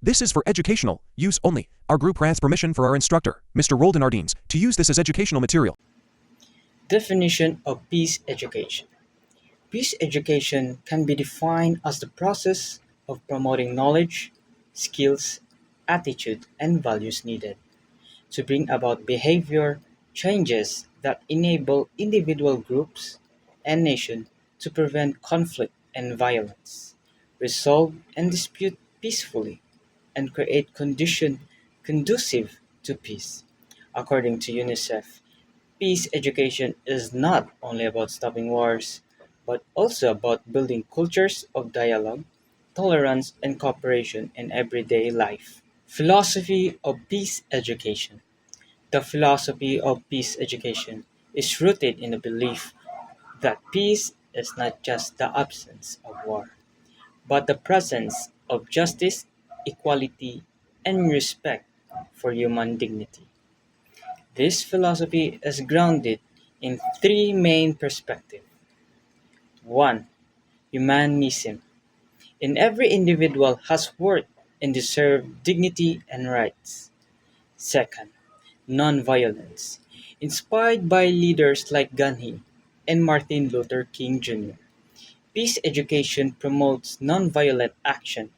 This is for educational use only. Our group grants permission for our instructor, Mr. Roldan Ardines, to use this as educational material. Definition of peace education. Peace education can be defined as the process of promoting knowledge, skills, attitude, and values needed to bring about behavior changes that enable individual groups and nations to prevent conflict and violence, resolve and dispute peacefully, and create conditions conducive to peace. According to UNICEF, peace education is not only about stopping wars, but also about building cultures of dialogue, tolerance, and cooperation in everyday life. Philosophy of peace education. The philosophy of peace education is rooted in the belief that peace is not just the absence of war, but the presence of justice, equality, and respect for human dignity. This philosophy is grounded in three main perspectives. 1. Humanism. In every individual has worth and deserves dignity and rights. Second, nonviolence. Inspired by leaders like Gandhi and Martin Luther King Jr., peace education promotes nonviolent action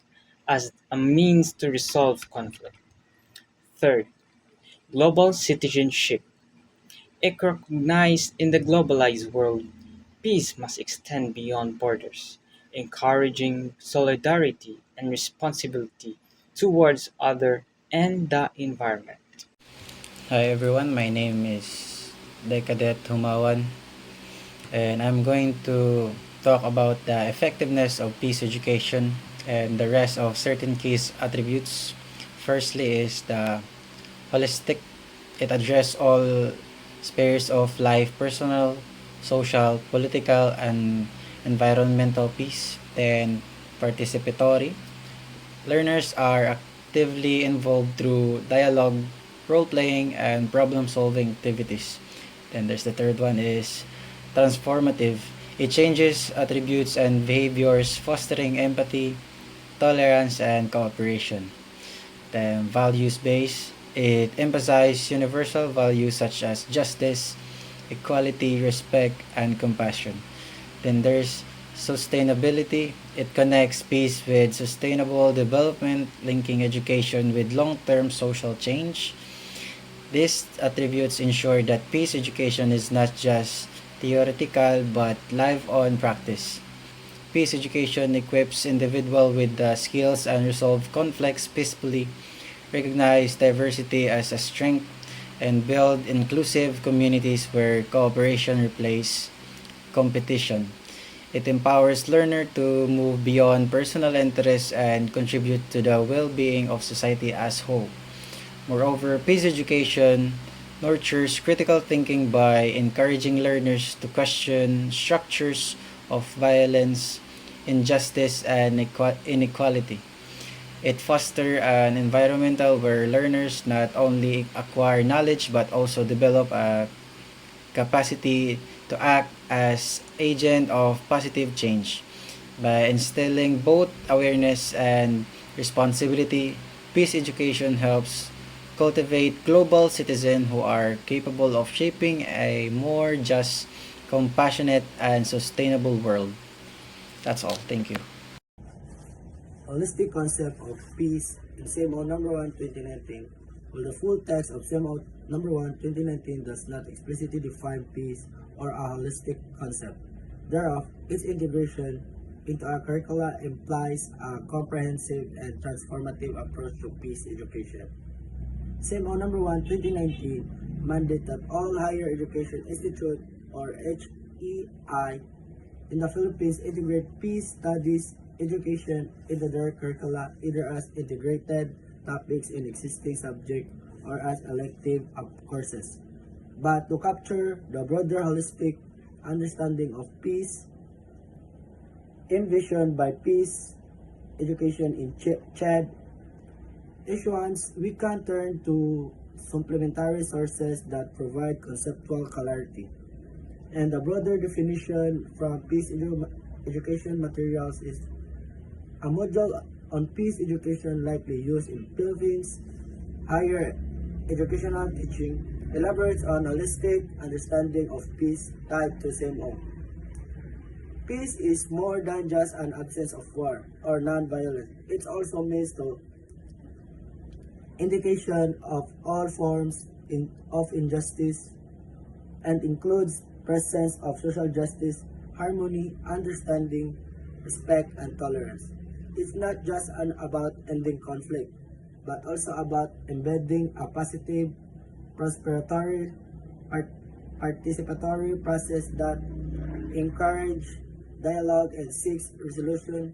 as a means to resolve conflict. Third, global citizenship. Recognized in the globalized world, peace must extend beyond borders, encouraging solidarity and responsibility towards others and the environment. Hi everyone, my name is Decadet Humawan, and I'm going to talk about the effectiveness of peace education and the rest of certain key attributes. Firstly is the holistic. It addresses all spheres of life: personal, social, political, and environmental peace. Then participatory. Learners are actively involved through dialogue, role-playing, and problem-solving activities. Then there's the third one is transformative. It changes attributes and behaviors, fostering empathy, tolerance, and cooperation. Then values-based. It emphasizes universal values such as justice, equality, respect, and compassion. Then there's sustainability. It connects peace with sustainable development, linking education with long-term social change. These attributes ensure that peace education is not just theoretical but live-on practice. Peace education equips individuals with the skills and resolve conflicts peacefully, recognize diversity as a strength, and build inclusive communities where cooperation replaces competition. It empowers learners to move beyond personal interests and contribute to the well-being of society as whole. Moreover, peace education nurtures critical thinking by encouraging learners to question structures of violence, injustice, and inequality. It fosters an environment where learners not only acquire knowledge but also develop a capacity to act as agent of positive change. By instilling both awareness and responsibility, peace education helps cultivate global citizens who are capable of shaping a more just, compassionate, and sustainable world. That's all. Thank you. Holistic concept of peace in CMO number 1 2019. While the full text of CMO number 1 2019 does not explicitly define peace or a holistic concept. Thereof, its integration into our curricula implies a comprehensive and transformative approach to peace education. CMO number 1 2019 mandate that all higher education institute or HEI in the Philippines integrate peace studies education into their curricula either as integrated topics in existing subject or as elective courses. But to capture the broader holistic understanding of peace envisioned by peace education in Chad issuance, we can turn to supplementary sources that provide conceptual clarity. And the broader definition from peace education materials is a module on peace education likely used in Philippines higher educational teaching elaborates on holistic understanding of peace tied to SEMO. Peace is more than just an absence of war or non-violence. It also means to indication of all forms of injustice and includes presence of social justice, harmony, understanding, respect, and tolerance. It's not just about ending conflict, but also about embedding a positive, prosperatory, participatory process that encourage dialogue and seeks resolution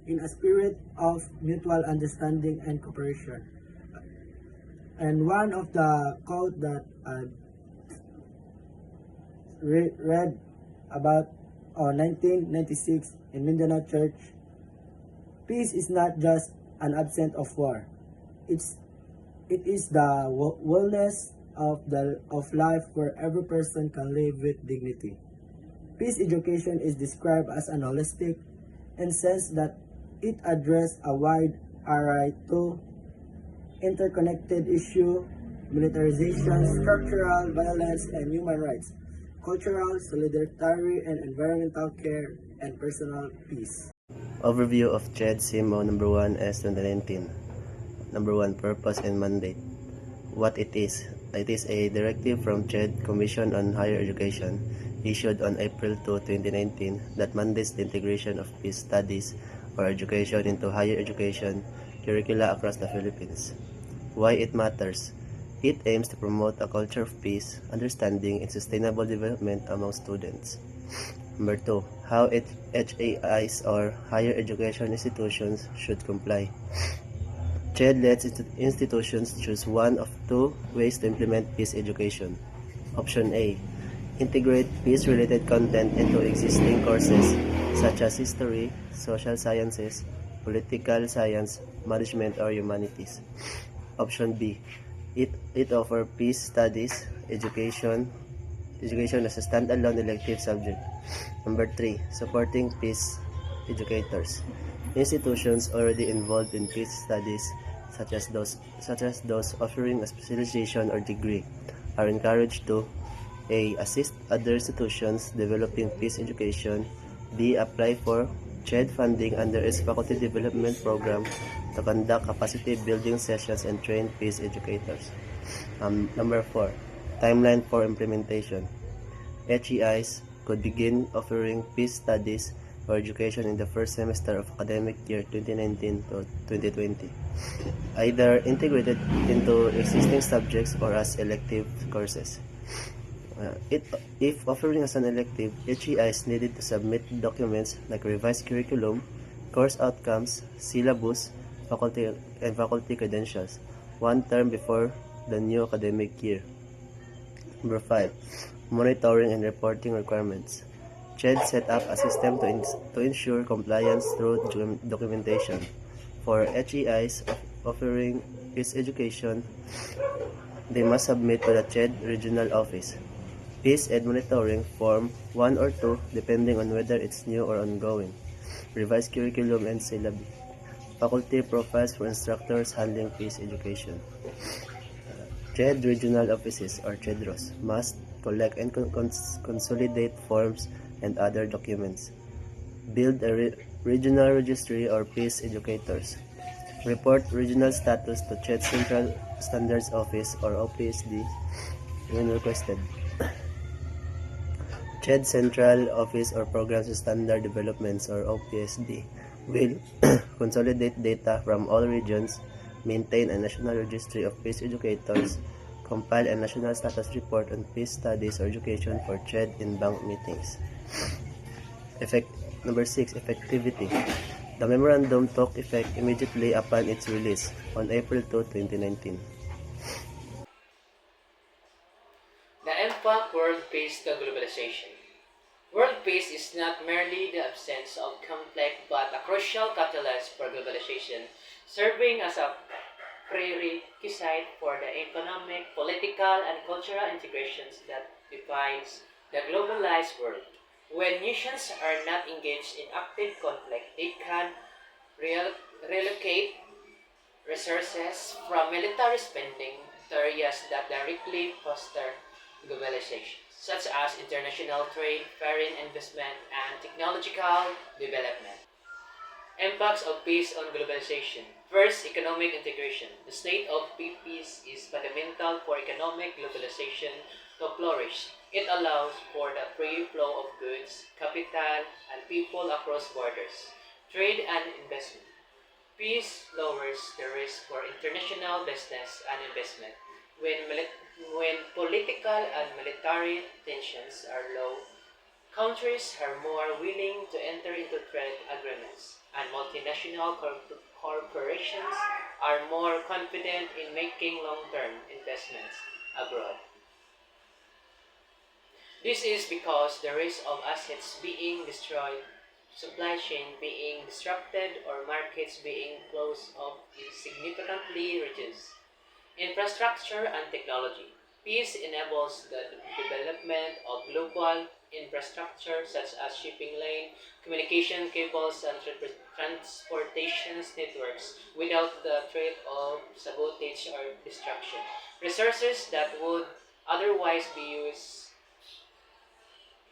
in a spirit of mutual understanding and cooperation. And one of the quote that I read about 1996 in Mindanao Church, peace is not just an absence of war. It is the wellness of life where every person can live with dignity. Peace education is described as an holistic in sense that it addresses a wide array of interconnected issue, militarization, structural violence and human rights, cultural solidarity and environmental care, and personal peace. Overview of CHED SIMO number 1 S 2019. Number 1, purpose and mandate. What it is. It is a directive from CHED Commission on Higher Education issued on April 2, 2019 that mandates the integration of peace studies or education into higher education curricula across the Philippines. Why it matters. It aims to promote a culture of peace, understanding, and sustainable development among students. Number 2. How HAIs or higher education institutions should comply. CHED lets institutions choose one of two ways to implement peace education. Option A. Integrate peace-related content into existing courses such as history, social sciences, political science, management, or humanities. Option B. It offers peace studies education as a standalone elective subject. Number 3. Supporting peace educators. Institutions already involved in peace studies, such as those offering a specialization or degree, are encouraged to A. Assist other institutions developing peace education. B. Apply for CHED funding under its faculty development program to conduct capacity building sessions and train peace educators. Number 4. Timeline for implementation. HEIs could begin offering peace studies or education in the first semester of academic year 2019 to 2020, either integrated into existing subjects or as elective courses. If offering as an elective, HEIs needed to submit documents like revised curriculum, course outcomes, syllabus, faculty credentials, one term before the new academic year. Number 5. Monitoring and reporting requirements. CHED set up a system to ensure compliance through documentation. For HEIs offering peace education, they must submit to the CHED Regional Office Peace Ed Monitoring Form 1 or 2 depending on whether it's new or ongoing, revised curriculum and syllabi, faculty profiles for instructors handling peace education. CHED Regional Offices or CHEDROS must collect and consolidate forms and other documents, build a regional registry or peace educators, report regional status to CHED Central Standards Office or OPSD when requested. CHED Central Office or Programs and Standard Developments or OPSD will consolidate data from all regions, maintain a national registry of peace educators, compile a national status report on peace studies or education for CHED in bank meetings. Number 6. Effectivity. The memorandum took effect immediately upon its release on April 2, 2019. The impact world peace to globalization. World peace is not merely the absence of conflict but a crucial catalyst for globalization, serving as a prerequisite for the economic, political, and cultural integrations that defines the globalized world. When nations are not engaged in active conflict, they can relocate resources from military spending to areas that directly foster globalization, such as international trade, foreign investment, and technological development. Impacts of peace on globalization. First, economic integration. The state of peace is fundamental for economic globalization to flourish. It allows for the free flow of goods, capital, and people across borders. Trade and investment. Peace lowers the risk for international business and investment. When political and military tensions are low, countries are more willing to enter into trade agreements, and multinational corporations are more confident in making long-term investments abroad. This is because the risk of assets being destroyed, supply chain being disrupted, or markets being closed off is significantly reduced. Infrastructure and technology. Peace enables the development of global infrastructure such as shipping lane, communication cables, and transportation networks without the threat of sabotage or destruction. Resources that would otherwise be used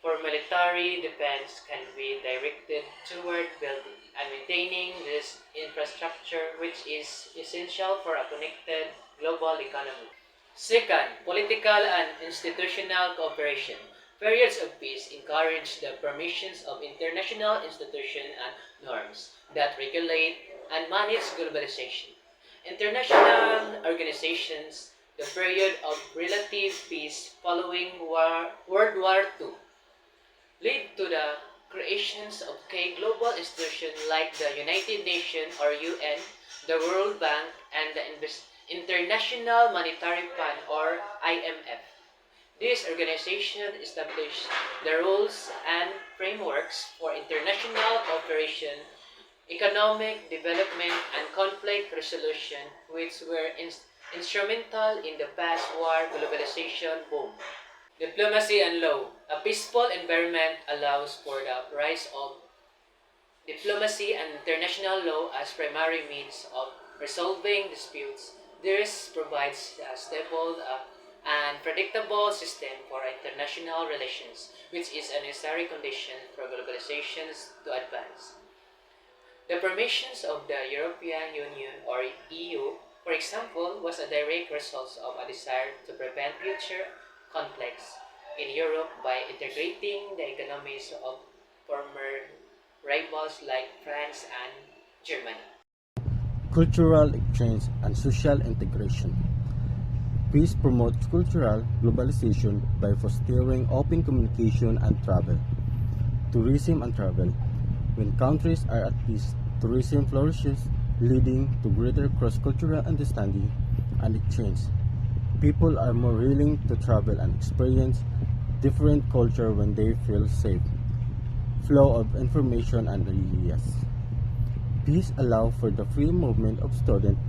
for military defense can be directed toward building and maintaining this infrastructure, which is essential for a connected global economy. Second, political and institutional cooperation. Periods of peace encourage the formations of international institutions and norms that regulate and manage globalization. International organizations, the period of relative peace following World War II, lead to the creations of key global institutions like the United Nations or UN, the World Bank, and the International Monetary Fund or IMF. These organizations establish the rules and frameworks for international cooperation, economic development, and conflict resolution, which were instrumental in the post-war globalization boom. Diplomacy and law. A peaceful environment allows for the rise of diplomacy and international law as primary means of resolving disputes. This provides a stable and predictable system for international relations, which is a necessary condition for globalization to advance. The formations of the European Union or EU, for example, was a direct result of a desire to prevent future conflicts in Europe by integrating the economies of former rivals like France and Germany. Cultural exchange and social integration. Peace promotes cultural globalization by fostering open communication and travel. Tourism and travel. When countries are at peace, tourism flourishes, leading to greater cross-cultural understanding and exchange. People are more willing to travel and experience different culture when they feel safe. Flow of information and ideas. Peace allows for the free movement of students,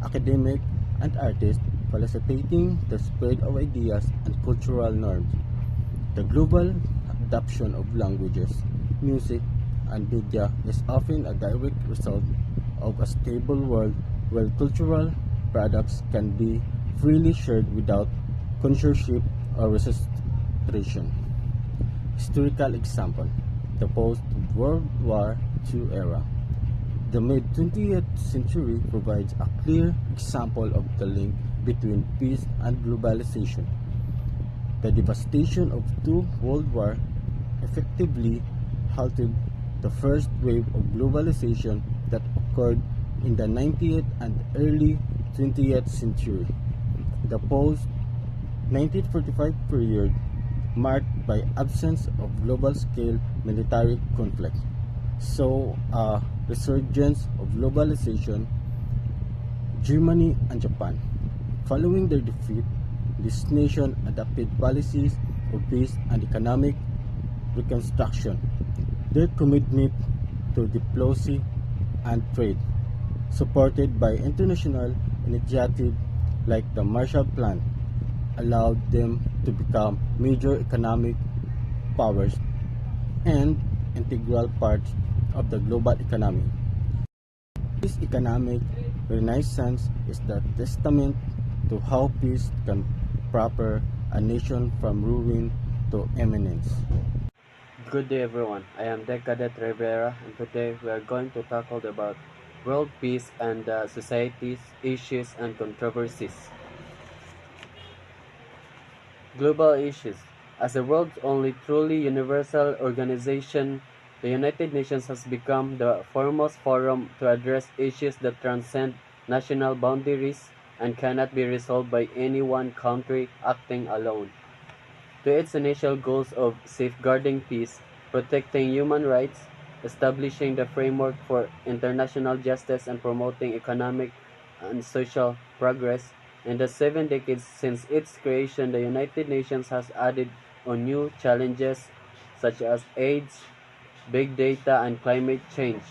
academics, and artists, facilitating the spread of ideas and cultural norms. The global adoption of languages, music, and media is often a direct result of a stable world where cultural products can be freely shared without censorship or restriction. Historical example: the post-World War II era. The mid-20th century provides a clear example of the link between peace and globalization. The devastation of two world wars effectively halted the first wave of globalization that occurred in the 19th and early 20th century. The post-1945 period marked by absence of global-scale military conflict, saw a resurgence of globalization. Germany and Japan. Following their defeat, this nation adopted policies of peace and economic reconstruction. Their commitment to diplomacy and trade, supported by international initiatives like the Marshall Plan, allowed them to become major economic powers and integral parts of the global economy. This economic renaissance is the testament to how peace can prepare a nation from ruin to eminence. Good day everyone, I am Decadet Rivera and today we are going to tackle about world peace and society's issues and controversies. Global issues. As the world's only truly universal organization, the United Nations has become the foremost forum to address issues that transcend national boundaries and cannot be resolved by any one country acting alone. To its initial goals of safeguarding peace, protecting human rights, establishing the framework for international justice, and promoting economic and social progress, in the 7 decades since its creation, the United Nations has added on new challenges such as AIDS, big data, and climate change.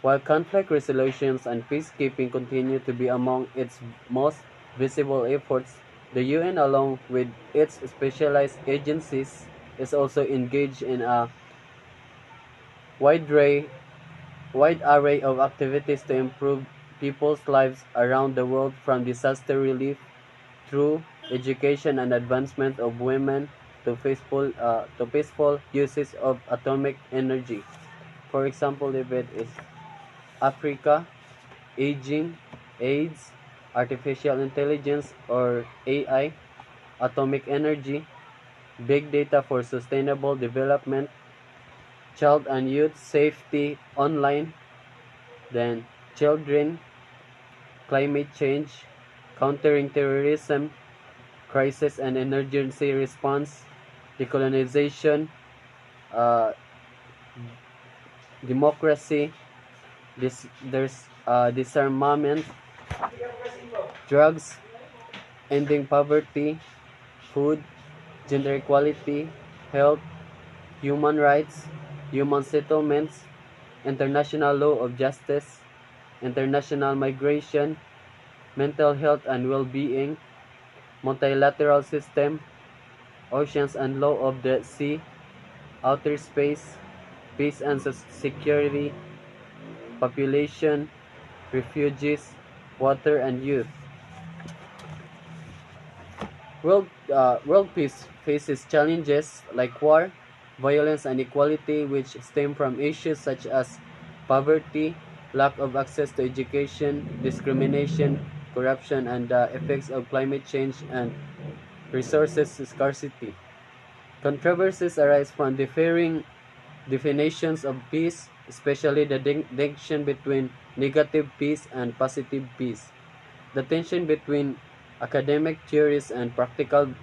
While conflict resolutions and peacekeeping continue to be among its most visible efforts, the UN, along with its specialized agencies, is also engaged in a wide array of activities to improve people's lives around the world, from disaster relief through education and advancement of women to peaceful uses of atomic energy. For example, if it is Africa, aging, AIDS, artificial intelligence or AI, atomic energy, big data for sustainable development, child and youth safety online, then children, climate change, countering terrorism, crisis and emergency response, decolonization, uh, democracy, disarmament, drugs, ending poverty, food, gender equality, health, human rights, human settlements, international law of justice, international migration, mental health and well-being, multilateral system, oceans and law of the sea, outer space, peace and security, population, refugees, water and youth. World peace faces challenges like war, violence, and inequality, which stem from issues such as poverty, lack of access to education, discrimination, corruption, and the effects of climate change and resources scarcity. Controversies arise from differing definitions of peace, especially the distinction between negative peace and positive peace. The tension between academic theories and practical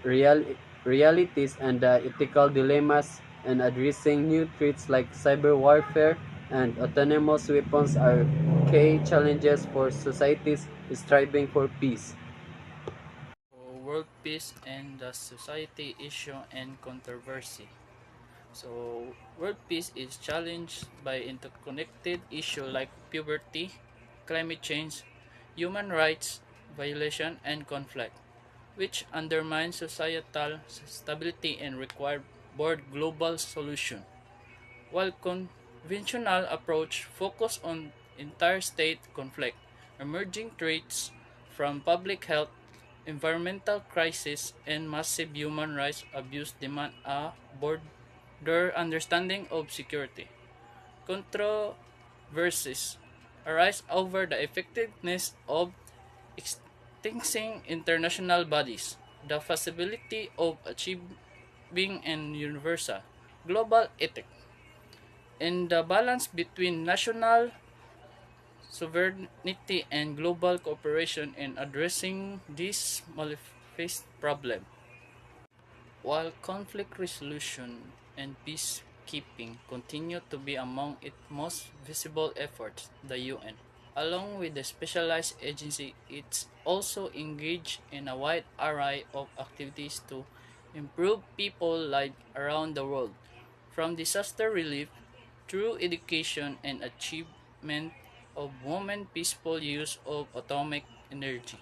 realities, and the ethical dilemmas in addressing new threats like cyber warfare and autonomous weapons are key challenges for societies striving for peace. World peace and the society issue and controversy. So, world peace is challenged by interconnected issues like poverty, climate change, human rights violation, and conflict, which undermine societal stability and require broad global solution. While conventional approach focus on entire state conflict, emerging threats from public health, environmental crisis, and massive human rights abuse demand a broader understanding of security. Controversies arise over the effectiveness of extinguishing international bodies, the feasibility of achieving an universal global ethic, and the balance between national sovereignty and global cooperation in addressing this multifaceted problem. While conflict resolution and peacekeeping continue to be among its most visible efforts, the UN, along with the specialized agency, is also engaged in a wide array of activities to improve people's lives around the world, from disaster relief through education and achievement of women peaceful use of atomic energy.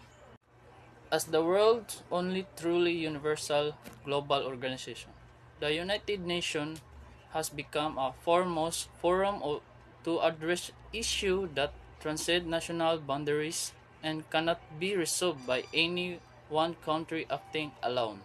As the world's only truly universal global organization, the United Nations has become a foremost forum to address issues that transcend national boundaries and cannot be resolved by any one country acting alone.